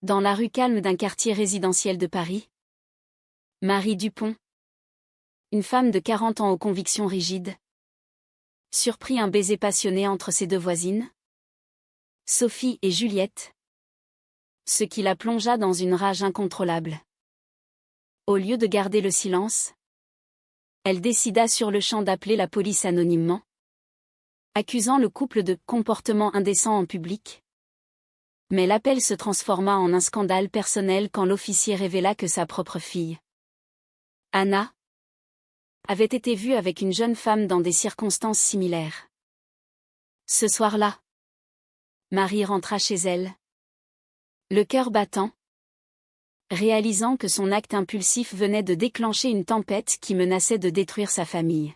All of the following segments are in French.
Dans la rue calme d'un quartier résidentiel de Paris, Marie Dupont, une femme de 40 ans aux convictions rigides, surprit un baiser passionné entre ses deux voisines, Sophie et Juliette, ce qui la plongea dans une rage incontrôlable. Au lieu de garder le silence, elle décida sur-le-champ d'appeler la police anonymement, accusant le couple de comportement indécent en public. Mais l'appel se transforma en un scandale personnel quand l'officier révéla que sa propre fille, Anna, avait été vue avec une jeune femme dans des circonstances similaires. Ce soir-là, Marie rentra chez elle, le cœur battant, réalisant que son acte impulsif venait de déclencher une tempête qui menaçait de détruire sa famille.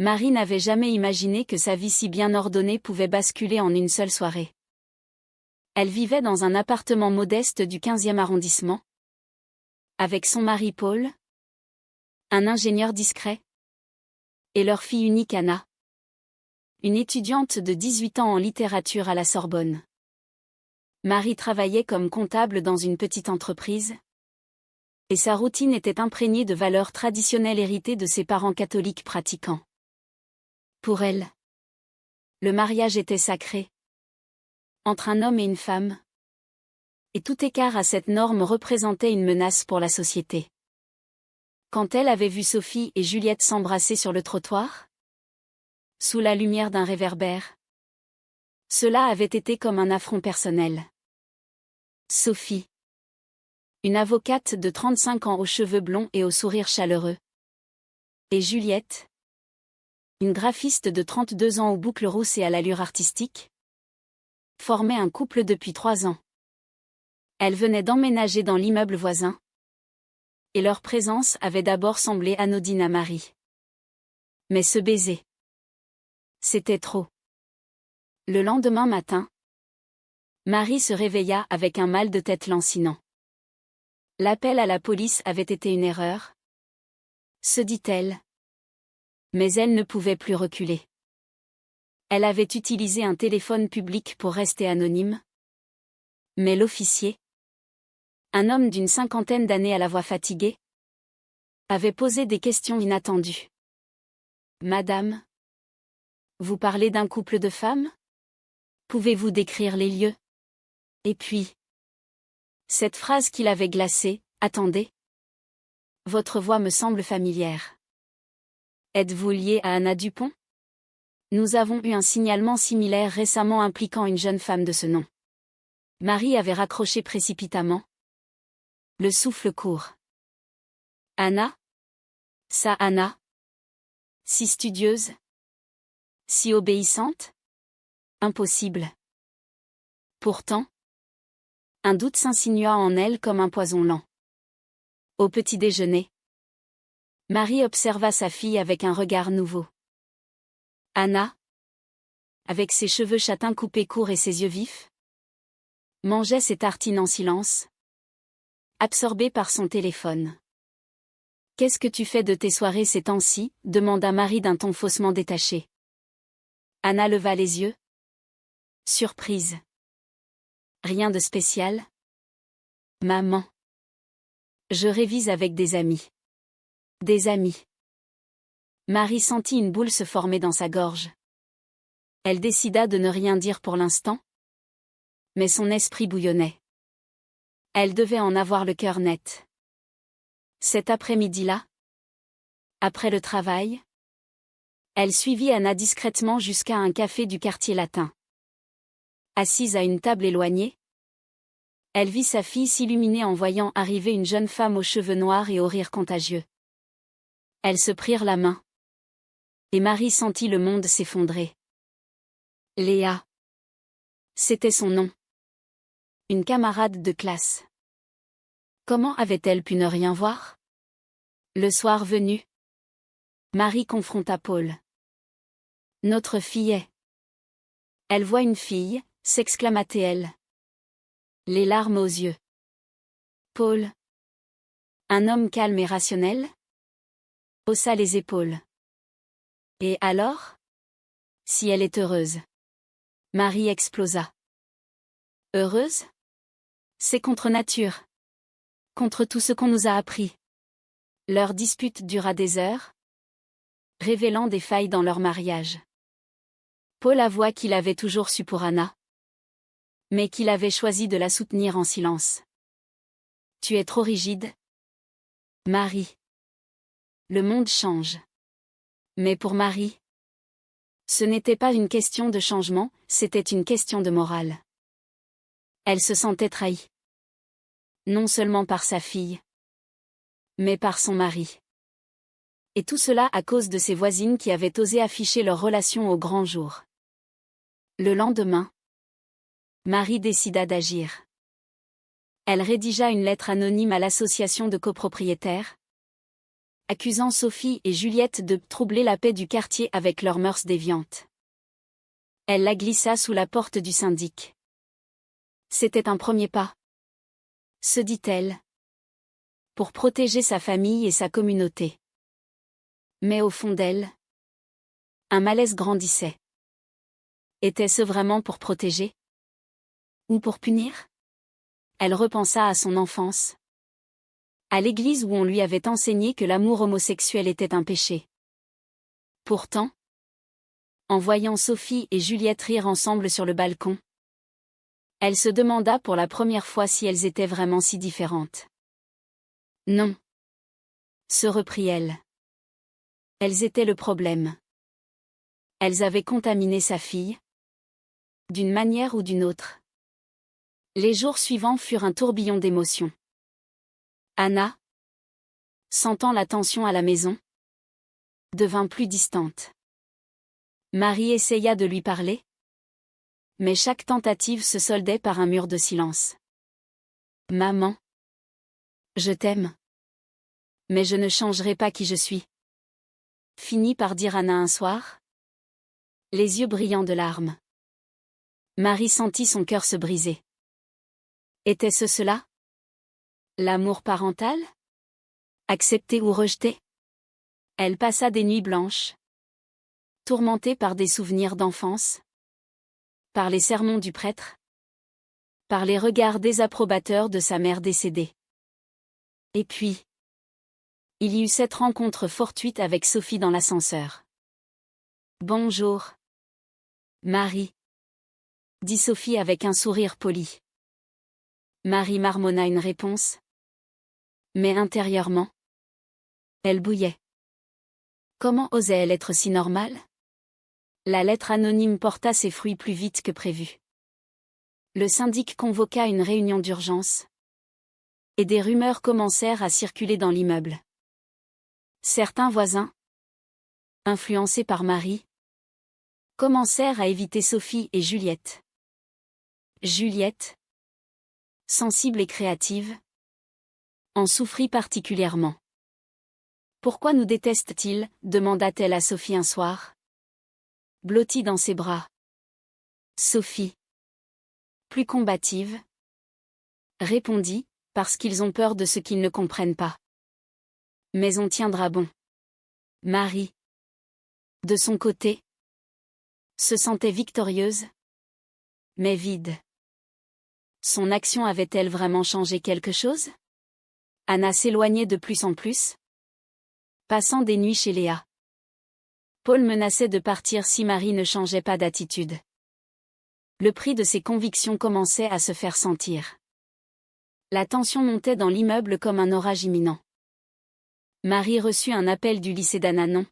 Marie n'avait jamais imaginé que sa vie si bien ordonnée pouvait basculer en une seule soirée. Elle vivait dans un appartement modeste du 15e arrondissement, avec son mari Paul, un ingénieur discret, et leur fille unique Anna, une étudiante de 18 ans en littérature à la Sorbonne. Marie travaillait comme comptable dans une petite entreprise, et sa routine était imprégnée de valeurs traditionnelles héritées de ses parents catholiques pratiquants. Pour elle, le mariage était sacré, entre un homme et une femme, et tout écart à cette norme représentait une menace pour la société. Quand elle avait vu Sophie et Juliette s'embrasser sur le trottoir, sous la lumière d'un réverbère, cela avait été comme un affront personnel. Sophie, une avocate de 35 ans aux cheveux blonds et au sourire chaleureux, et Juliette, une graphiste de 32 ans aux boucles rousses et à l'allure artistique, formaient un couple depuis 3 ans. Elle venait d'emménager dans l'immeuble voisin, et leur présence avait d'abord semblé anodine à Marie. Mais ce baiser, c'était trop. Le lendemain matin, Marie se réveilla avec un mal de tête lancinant. L'appel à la police avait été une erreur, se dit-elle. Mais elle ne pouvait plus reculer. Elle avait utilisé un téléphone public pour rester anonyme. Mais l'officier, un homme d'une 50aine d'années à la voix fatiguée, avait posé des questions inattendues. Madame, vous parlez d'un couple de femmes? Pouvez-vous décrire les lieux? Et puis, cette phrase qui l'avait glacée, attendez. Votre voix me semble familière. Êtes-vous lié à Anna Dupont? Nous avons eu un signalement similaire récemment impliquant une jeune femme de ce nom. Marie avait raccroché précipitamment. Le souffle court. Anna? Ça Anna? Si studieuse? Si obéissante? Impossible. Pourtant, un doute s'insinua en elle comme un poison lent. Au petit déjeuner, Marie observa sa fille avec un regard nouveau. Anna, avec ses cheveux châtains coupés courts et ses yeux vifs, mangeait ses tartines en silence, absorbée par son téléphone. « Qu'est-ce que tu fais de tes soirées ces temps-ci » demanda Marie d'un ton faussement détaché. Anna leva les yeux. Surprise. Rien de spécial. Maman. Je révise avec des amis. Des amis. Marie sentit une boule se former dans sa gorge. Elle décida de ne rien dire pour l'instant. Mais son esprit bouillonnait. Elle devait en avoir le cœur net. Cet après-midi-là, après le travail, elle suivit Anna discrètement jusqu'à un café du quartier latin. Assise à une table éloignée, elle vit sa fille s'illuminer en voyant arriver une jeune femme aux cheveux noirs et au rire contagieux. Elles se prirent la main. Et Marie sentit le monde s'effondrer. Léa. C'était son nom. Une camarade de classe. Comment avait-elle pu ne rien voir? Le soir venu, Marie confronta Paul. Notre fille est. Elle voit une fille, s'exclama-t-elle. Les larmes aux yeux. Paul. Un homme calme et rationnel? Haussa les épaules. Et alors? Si elle est heureuse. Marie explosa. Heureuse? C'est contre nature. Contre tout ce qu'on nous a appris. Leur dispute dura des heures, révélant des failles dans leur mariage. Paul avoua qu'il avait toujours su pour Anna, mais qu'il avait choisi de la soutenir en silence. Tu es trop rigide, Marie. Le monde change. Mais pour Marie, ce n'était pas une question de changement, c'était une question de morale. Elle se sentait trahie. Non seulement par sa fille, mais par son mari. Et tout cela à cause de ses voisines qui avaient osé afficher leur relation au grand jour. Le lendemain, Marie décida d'agir. Elle rédigea une lettre anonyme à l'association de copropriétaires, accusant Sophie et Juliette de troubler la paix du quartier avec leurs mœurs déviantes. Elle la glissa sous la porte du syndic. C'était un premier pas, se dit-elle, pour protéger sa famille et sa communauté. Mais au fond d'elle, un malaise grandissait. Était-ce vraiment pour protéger? Ou pour punir? Elle repensa à son enfance, à l'église où on lui avait enseigné que l'amour homosexuel était un péché. Pourtant, en voyant Sophie et Juliette rire ensemble sur le balcon, elle se demanda pour la première fois si elles étaient vraiment si différentes. Non, se reprit-elle. Elles étaient le problème. Elles avaient contaminé sa fille, d'une manière ou d'une autre. Les jours suivants furent un tourbillon d'émotions. Anna, sentant la tension à la maison, devint plus distante. Marie essaya de lui parler, mais chaque tentative se soldait par un mur de silence. Maman, je t'aime, mais je ne changerai pas qui je suis, finit par dire Anna un soir, les yeux brillants de larmes. Marie sentit son cœur se briser. Était-ce cela? L'amour parental? Accepté ou rejeté? Elle passa des nuits blanches, tourmentée par des souvenirs d'enfance, par les sermons du prêtre, par les regards désapprobateurs de sa mère décédée. Et puis, il y eut cette rencontre fortuite avec Sophie dans l'ascenseur. Bonjour, Marie, dit Sophie avec un sourire poli. Marie marmonna une réponse, mais intérieurement, elle bouillait. Comment osait-elle être si normale? La lettre anonyme porta ses fruits plus vite que prévu. Le syndic convoqua une réunion d'urgence, et des rumeurs commencèrent à circuler dans l'immeuble. Certains voisins, influencés par Marie, commencèrent à éviter Sophie et Juliette. Juliette, sensible et créative, en souffrit particulièrement. Pourquoi nous déteste-t-il? Demanda-t-elle à Sophie un soir, blottie dans ses bras. Sophie, plus combative, répondit, parce qu'ils ont peur de ce qu'ils ne comprennent pas. Mais on tiendra bon. Marie, de son côté, se sentait victorieuse, mais vide. Son action avait-elle vraiment changé quelque chose? Anna s'éloignait de plus en plus, passant des nuits chez Léa. Paul menaçait de partir si Marie ne changeait pas d'attitude. Le prix de ses convictions commençait à se faire sentir. La tension montait dans l'immeuble comme un orage imminent. Marie reçut un appel du lycée d'Anna, non.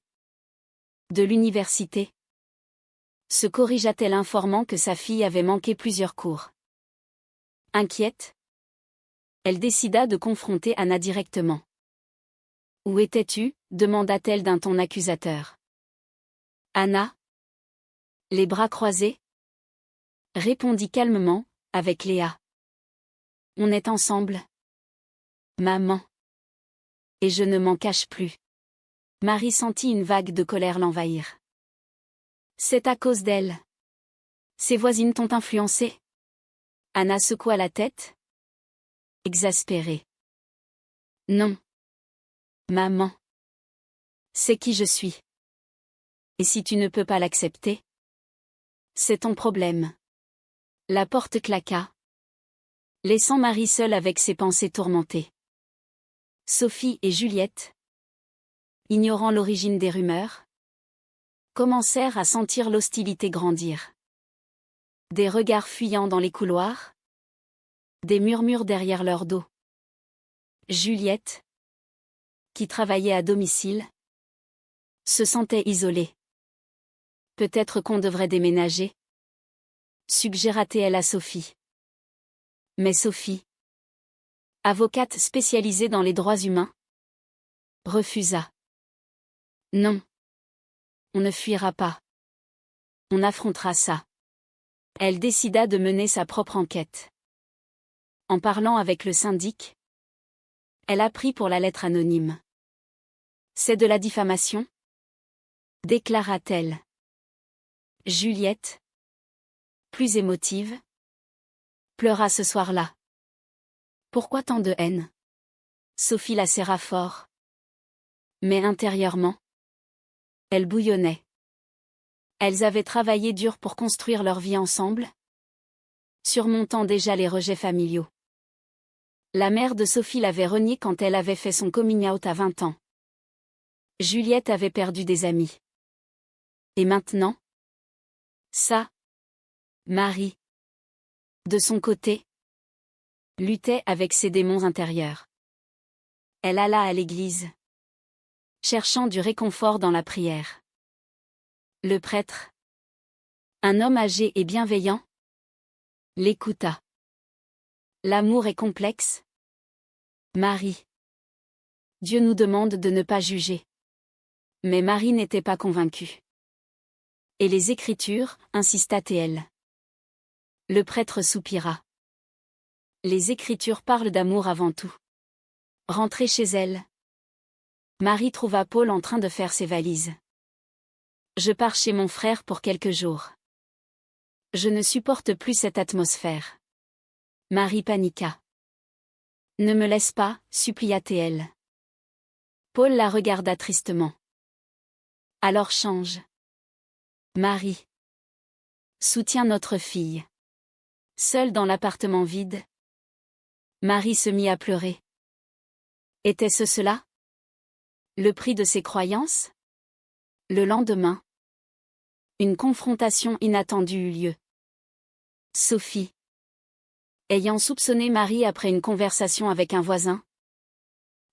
De l'université. Se corrigea-t-elle informant que sa fille avait manqué plusieurs cours. Inquiète, elle décida de confronter Anna directement. Où étais-tu? Demanda-t-elle d'un ton accusateur. Anna, les bras croisés, répondit calmement, avec Léa. On est ensemble. Maman. Et je ne m'en cache plus. Marie sentit une vague de colère l'envahir. C'est à cause d'elle. Ses voisines t'ont influencée. Anna secoua la tête, exaspérée. Non. Maman. C'est qui je suis. Et si tu ne peux pas l'accepter? C'est ton problème. La porte claqua. laissant Marie seule avec ses pensées tourmentées. Sophie et Juliette, ignorant l'origine des rumeurs, commencèrent à sentir l'hostilité grandir. Des regards fuyants dans les couloirs, des murmures derrière leur dos. Juliette, qui travaillait à domicile, se sentait isolée. Peut-être qu'on devrait déménager, suggéra-t-elle à Sophie. Mais Sophie, avocate spécialisée dans les droits humains, refusa. Non. On ne fuira pas. On affrontera ça. Elle décida de mener sa propre enquête. En parlant avec le syndic, elle apprit pour la lettre anonyme. C'est de la diffamation, déclara-t-elle. Juliette, plus émotive, pleura ce soir-là. Pourquoi tant de haine? Sophie la serra fort. Mais intérieurement, elle bouillonnait. Elles avaient travaillé dur pour construire leur vie ensemble, surmontant déjà les rejets familiaux. La mère de Sophie l'avait reniée quand elle avait fait son coming out à 20 ans. Juliette avait perdu des amis. Et maintenant? Ça. Marie, de son côté, luttait avec ses démons intérieurs. Elle alla à l'église, cherchant du réconfort dans la prière. Le prêtre, un homme âgé et bienveillant, l'écouta. L'amour est complexe. Marie. Dieu nous demande de ne pas juger. Mais Marie n'était pas convaincue. Et les Écritures, insista-t-elle. Le prêtre soupira. Les Écritures parlent d'amour avant tout. Rentrée chez elle, Marie trouva Paul en train de faire ses valises. Je pars chez mon frère pour quelques jours. Je ne supporte plus cette atmosphère. Marie paniqua. Ne me laisse pas, supplia-t-elle. Paul la regarda tristement. Alors change. Marie. Soutiens notre fille. Seule dans l'appartement vide, Marie se mit à pleurer. Était-ce cela? Le prix de ses croyances? Le lendemain, une confrontation inattendue eut lieu. Sophie, ayant soupçonné Marie après une conversation avec un voisin,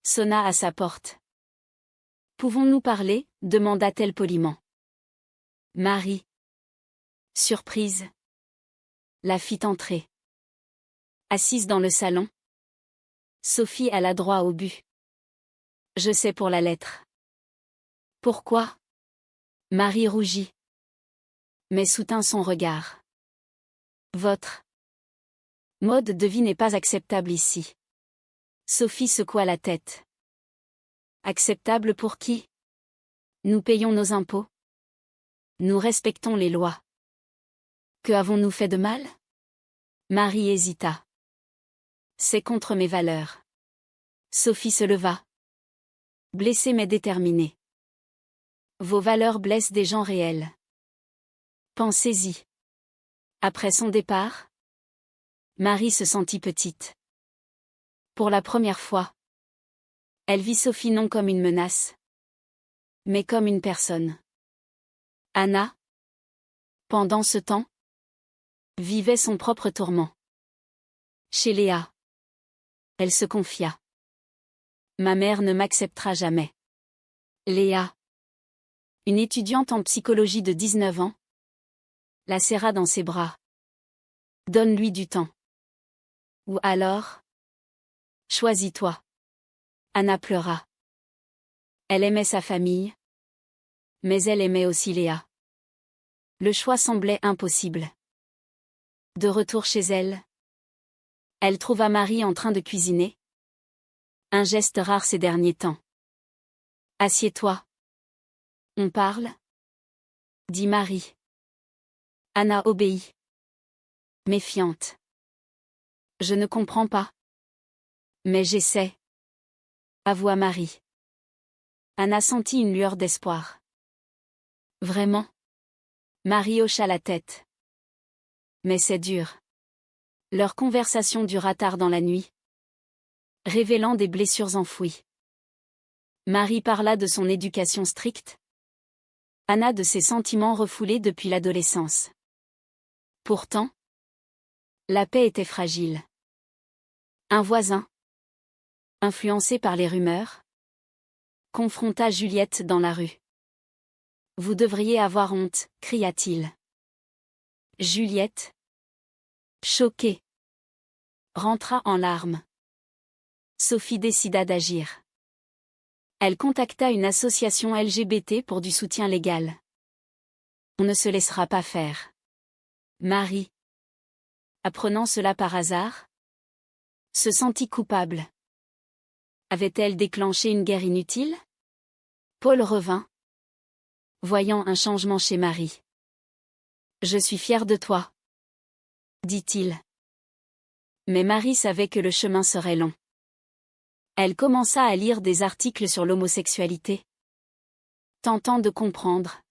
sonna à sa porte. Pouvons-nous parler? Demanda-t-elle poliment. Marie, surprise, la fit entrer. Assise dans le salon, Sophie alla droit au but. Je sais pour la lettre. Pourquoi? Marie rougit, mais soutint son regard. Votre mode de vie n'est pas acceptable ici. Sophie secoua la tête. Acceptable pour qui? Nous payons nos impôts. Nous respectons les lois. Que avons-nous fait de mal? Marie hésita. C'est contre mes valeurs. Sophie se leva. Blessée mais déterminée. Vos valeurs blessent des gens réels. Pensez-y. Après son départ, Marie se sentit petite. Pour la première fois, elle vit Sophie non comme une menace, mais comme une personne. Anna, pendant ce temps, vivait son propre tourment. Chez Léa, elle se confia. Ma mère ne m'acceptera jamais. Léa, une étudiante en psychologie de 19 ans, la serra dans ses bras. Donne-lui du temps. Ou alors, choisis-toi. Anna pleura. Elle aimait sa famille, mais elle aimait aussi Léa. Le choix semblait impossible. De retour chez elle, elle trouva Marie en train de cuisiner. Un geste rare ces derniers temps. Assieds-toi. On parle? Dit Marie. Anna obéit. Méfiante. Je ne comprends pas. Mais j'essaie. Avoua Marie. Anna sentit une lueur d'espoir. Vraiment? Marie hocha la tête. Mais c'est dur. Leur conversation dura tard dans la nuit, révélant des blessures enfouies. Marie parla de son éducation stricte, Anna de ses sentiments refoulés depuis l'adolescence. Pourtant, la paix était fragile. Un voisin, influencé par les rumeurs, confronta Juliette dans la rue. « Vous devriez avoir honte », cria-t-il. Juliette, choquée, rentra en larmes. Sophie décida d'agir. Elle contacta une association LGBT pour du soutien légal. On ne se laissera pas faire. Marie, apprenant cela par hasard, se sentit coupable. Avait-elle déclenché une guerre inutile? Paul revint, voyant un changement chez Marie. « Je suis fier de toi, » dit-il. Mais Marie savait que le chemin serait long. Elle commença à lire des articles sur l'homosexualité, tentant de comprendre.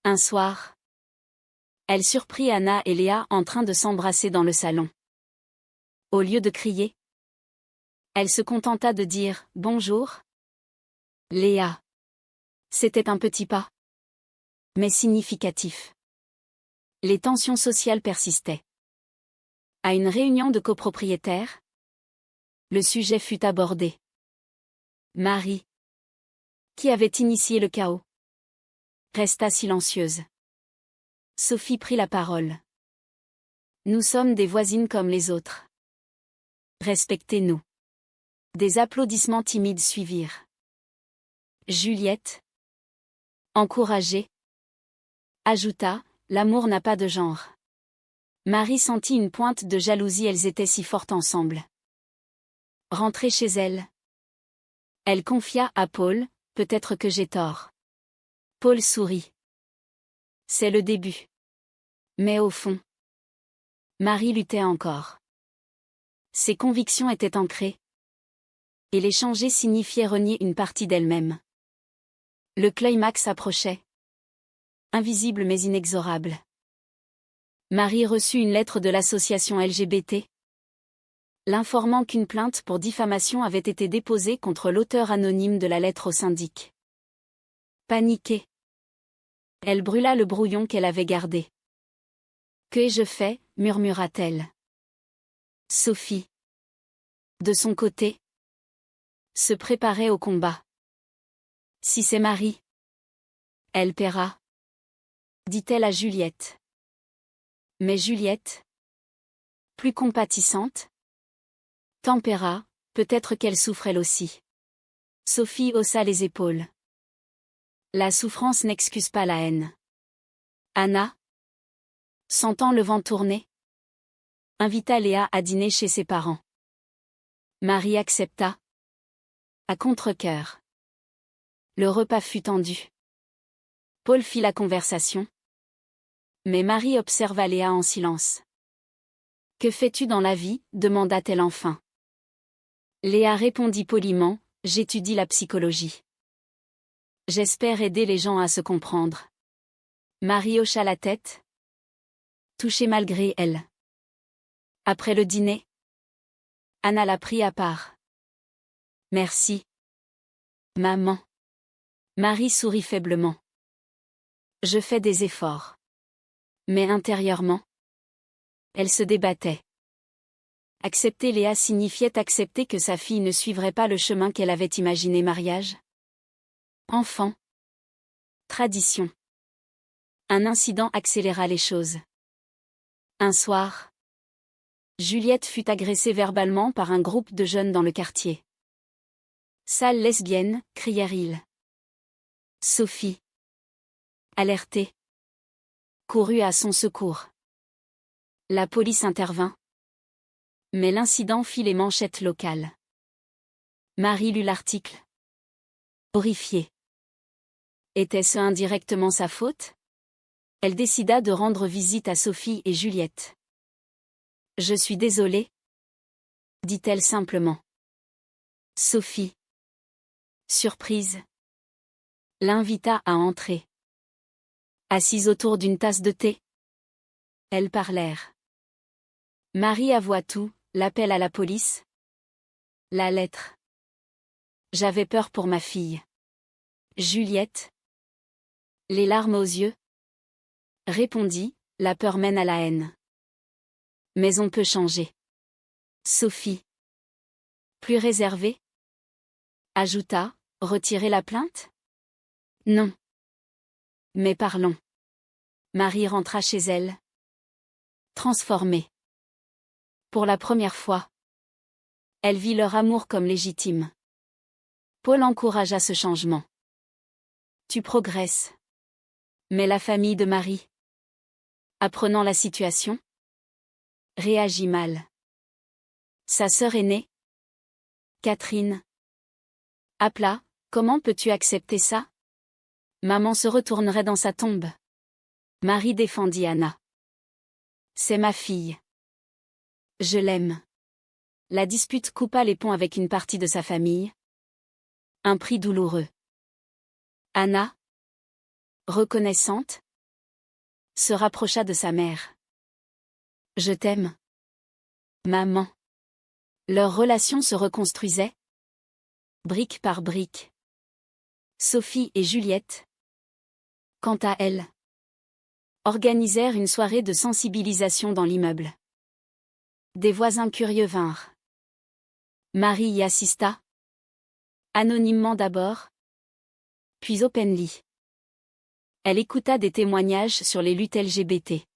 Un soir, elle surprit Anna et Léa en train de s'embrasser dans le salon. Au lieu de crier, elle se contenta de dire « Bonjour ». Léa. C'était un petit pas, mais significatif. Les tensions sociales persistaient. À une réunion de copropriétaires, le sujet fut abordé. Marie, qui avait initié le chaos, resta silencieuse. Sophie prit la parole. « Nous sommes des voisines comme les autres. Respectez-nous. » Des applaudissements timides suivirent. Juliette, encouragée, ajouta « L'amour n'a pas de genre. » Marie sentit une pointe de jalousie, elles étaient si fortes ensemble. Rentrée chez elle, elle confia à Paul « Peut-être que j'ai tort. » Paul sourit. C'est le début. Mais au fond, Marie luttait encore. Ses convictions étaient ancrées, et les changer signifiait renier une partie d'elle-même. Le climax approchait, invisible mais inexorable. Marie reçut une lettre de l'association LGBT, l'informant qu'une plainte pour diffamation avait été déposée contre l'auteur anonyme de la lettre au syndic. Paniquée, elle brûla le brouillon qu'elle avait gardé. « Que ai-je fait ?» murmura-t-elle. Sophie, de son côté, se préparait au combat. « Si c'est Marie, elle paiera, » dit-elle à Juliette. Mais Juliette, plus compatissante, tempéra, peut-être qu'elle souffre elle aussi. Sophie haussa les épaules. La souffrance n'excuse pas la haine. Anna, sentant le vent tourner, invita Léa à dîner chez ses parents. Marie accepta, à contre-cœur. Le repas fut tendu. Paul fit la conversation, mais Marie observa Léa en silence. « Que fais-tu dans la vie ?» demanda-t-elle enfin. Léa répondit poliment, « J'étudie la psychologie. J'espère aider les gens à se comprendre. » Marie hocha la tête, touchée malgré elle. Après le dîner, Anna la prit à part. « Merci, maman. » Marie sourit faiblement. « Je fais des efforts. » Mais intérieurement, elle se débattait. Accepter Léa signifiait accepter que sa fille ne suivrait pas le chemin qu'elle avait imaginé. Mariage, enfant, tradition. Un incident accéléra les choses. Un soir, Juliette fut agressée verbalement par un groupe de jeunes dans le quartier. « Sale lesbienne !» crièrent-ils. Sophie, alertée, courut à son secours. La police intervint, mais l'incident fit les manchettes locales. Marie lut l'article, horrifiée. Était-ce indirectement sa faute? Elle décida de rendre visite à Sophie et Juliette. « Je suis désolée, » dit-elle simplement. Sophie, surprise, l'invita à entrer. Assises autour d'une tasse de thé, elles parlèrent. Marie avoua tout, l'appel à la police. La lettre. J'avais peur pour ma fille. Juliette. Les larmes aux yeux. Répondit, la peur mène à la haine. Mais on peut changer. Sophie. Plus réservée. Ajouta, retirer la plainte? Non. Mais parlons. Marie rentra chez elle. Transformée. Pour la première fois. Elle vit leur amour comme légitime. Paul encouragea ce changement. Tu progresses. Mais la famille de Marie, apprenant la situation, réagit mal. Sa sœur aînée, Catherine, appela, comment peux-tu accepter ça? Maman se retournerait dans sa tombe. Marie défendit Anna. C'est ma fille. Je l'aime. La dispute coupa les ponts avec une partie de sa famille. Un prix douloureux. Anna, reconnaissante, se rapprocha de sa mère. Je t'aime. Maman. Leur relation se reconstruisait, brique par brique. Sophie et Juliette, quant à elles, organisèrent une soirée de sensibilisation dans l'immeuble. Des voisins curieux vinrent. Marie y assista. Anonymement d'abord, puis openly. Elle écouta des témoignages sur les luttes LGBT.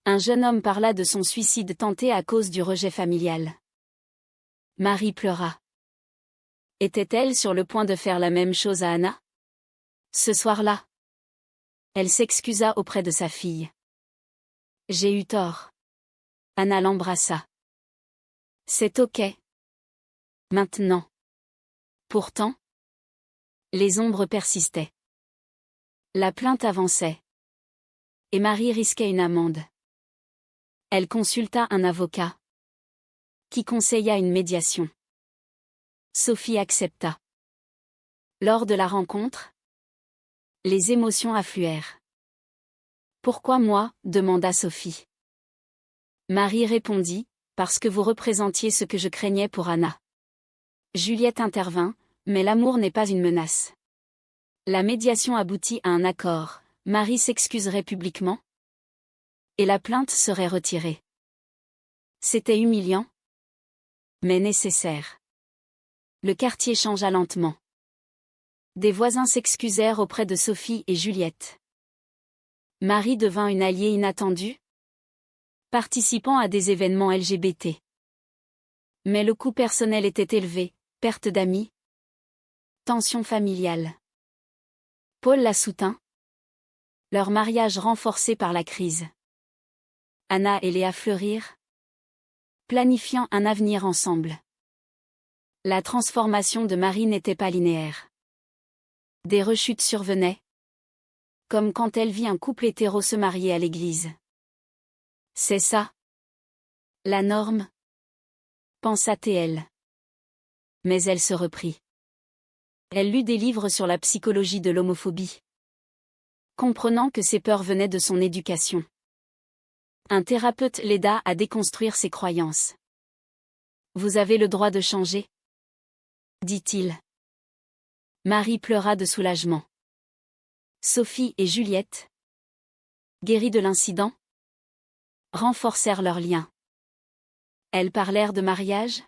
Un jeune homme parla de son suicide tenté à cause du rejet familial. Marie pleura. Était-elle sur le point de faire la même chose à Anna? Ce soir-là, elle s'excusa auprès de sa fille. J'ai eu tort. Anna l'embrassa. C'est ok. Maintenant. Pourtant, les ombres persistaient. La plainte avançait. Et Marie risquait une amende. Elle consulta un avocat, qui conseilla une médiation. Sophie accepta. Lors de la rencontre, les émotions affluèrent. Pourquoi moi? Demanda Sophie. Marie répondit, parce que vous représentiez ce que je craignais pour Anna. Juliette intervint, mais l'amour n'est pas une menace. La médiation aboutit à un accord, Marie s'excuserait publiquement, et la plainte serait retirée. C'était humiliant, mais nécessaire. Le quartier changea lentement. Des voisins s'excusèrent auprès de Sophie et Juliette. Marie devint une alliée inattendue, participant à des événements LGBT. Mais le coût personnel était élevé, perte d'amis, tension familiale. Paul la soutint. Leur mariage renforcé par la crise. Anna et Léa fleurirent, planifiant un avenir ensemble. La transformation de Marie n'était pas linéaire. Des rechutes survenaient, comme quand elle vit un couple hétéro se marier à l'église. C'est ça, la norme, pensa-t-elle. Mais elle se reprit. Elle lut des livres sur la psychologie de l'homophobie, comprenant que ses peurs venaient de son éducation. Un thérapeute l'aida à déconstruire ses croyances. Vous avez le droit de changer, dit-il. Marie pleura de soulagement. Sophie et Juliette, guéries de l'incident, renforcèrent leur lien. Elles parlèrent de mariage,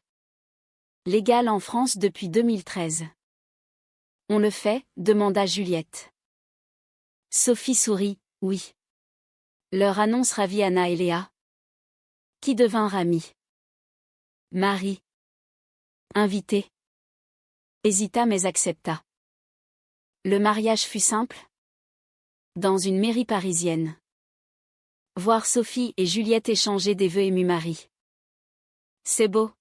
légal en France depuis 2013. On le fait? Demanda Juliette. Sophie sourit, oui. Leur annonce ravit Anna et Léa, qui devinrent amies. Marie, invitée, hésita mais accepta. Le mariage fut simple, dans une mairie parisienne. Voir Sophie et Juliette échanger des vœux émus Marie. C'est beau,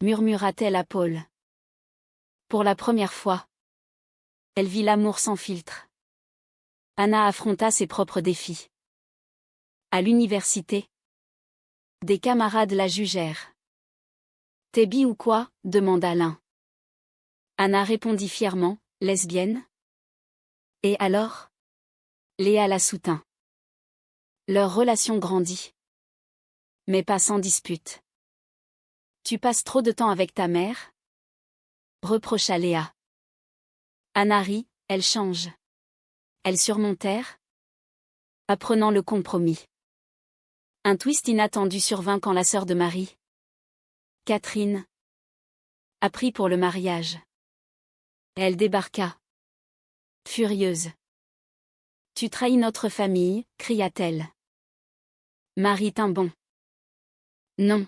murmura-t-elle à Paul. Pour la première fois, elle vit l'amour sans filtre. Anna affronta ses propres défis. À l'université, des camarades la jugèrent. T'es bi ou quoi? Demanda l'un. Anna répondit fièrement, lesbienne. Et alors? Léa la soutint. Leur relation grandit. Mais pas sans dispute. Tu passes trop de temps avec ta mère? Reprocha Léa. Anna rit, elle change. Elles surmontèrent, apprenant le compromis. Un twist inattendu survint quand la sœur de Marie, Catherine, apprit pour le mariage. Elle débarqua. Furieuse. Tu trahis notre famille, cria-t-elle. Marie tint bon. Non.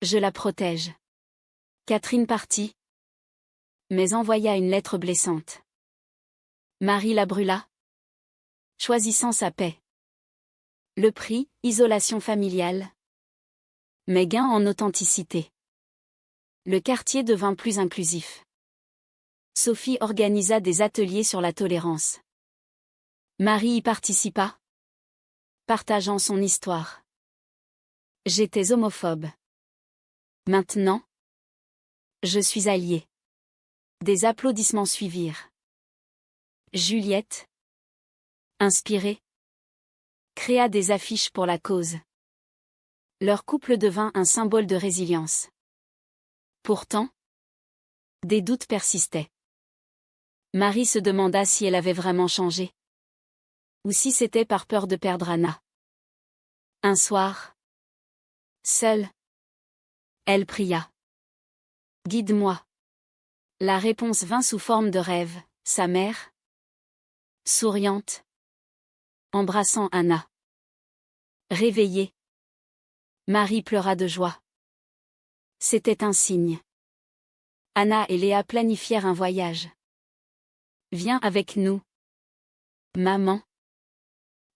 Je la protège. Catherine partit, mais envoya une lettre blessante. Marie la brûla, choisissant sa paix. Le prix, isolation familiale. Mais gain en authenticité. Le quartier devint plus inclusif. Sophie organisa des ateliers sur la tolérance. Marie y participa, partageant son histoire. J'étais homophobe. Maintenant, je suis alliée. Des applaudissements suivirent. Juliette, inspirée, créa des affiches pour la cause. Leur couple devint un symbole de résilience. Pourtant, des doutes persistaient. Marie se demanda si elle avait vraiment changé. Ou si c'était par peur de perdre Anna. Un soir, seule, elle pria. Guide-moi. La réponse vint sous forme de rêve, sa mère, souriante, embrassant Anna. Réveillée, Marie pleura de joie. C'était un signe. Anna et Léa planifièrent un voyage. Viens avec nous, maman,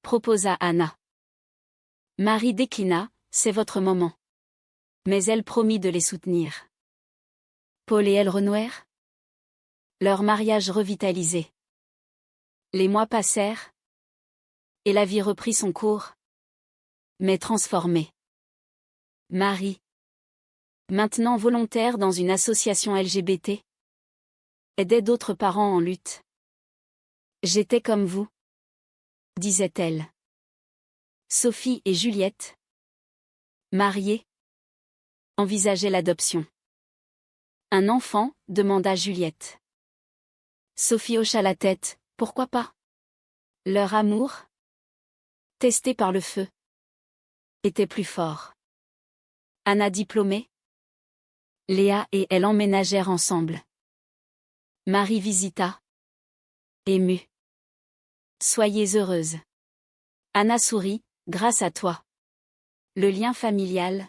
proposa Anna. Marie déclina, c'est votre moment. Mais elle promit de les soutenir. Paul et elle renouèrent. Leur mariage revitalisé. Les mois passèrent. Et la vie reprit son cours. Mais transformée. Marie, maintenant volontaire dans une association LGBT, aidait d'autres parents en lutte. J'étais comme vous, disait-elle. Sophie et Juliette, mariées, envisageaient l'adoption. Un enfant, demanda Juliette. Sophie hocha la tête, pourquoi pas? Leur amour, testé par le feu, était plus fort. Anna diplômée, Léa et elle emménagèrent ensemble. Marie visita, émue. Soyez heureuse. Anna sourit, grâce à toi. Le lien familial,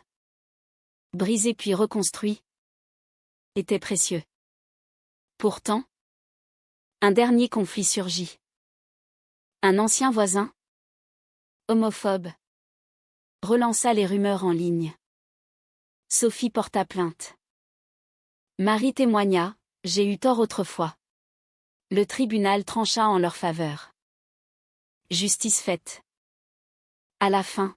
brisé puis reconstruit, était précieux. Pourtant, un dernier conflit surgit. Un ancien voisin, homophobe, relança les rumeurs en ligne. Sophie porta plainte. Marie témoigna, j'ai eu tort autrefois. Le tribunal trancha en leur faveur. Justice faite. À la fin,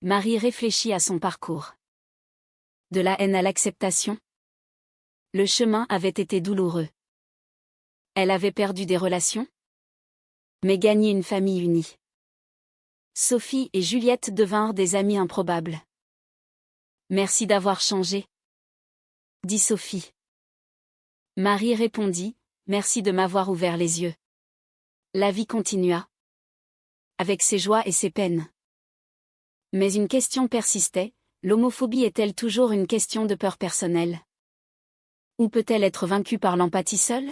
Marie réfléchit à son parcours. De la haine à l'acceptation. Le chemin avait été douloureux. Elle avait perdu des relations, mais gagné une famille unie. Sophie et Juliette devinrent des amies improbables. Merci d'avoir changé, dit Sophie. Marie répondit, merci de m'avoir ouvert les yeux. La vie continua, avec ses joies et ses peines. Mais une question persistait, l'homophobie est-elle toujours une question de peur personnelle? Ou peut-elle être vaincue par l'empathie seule?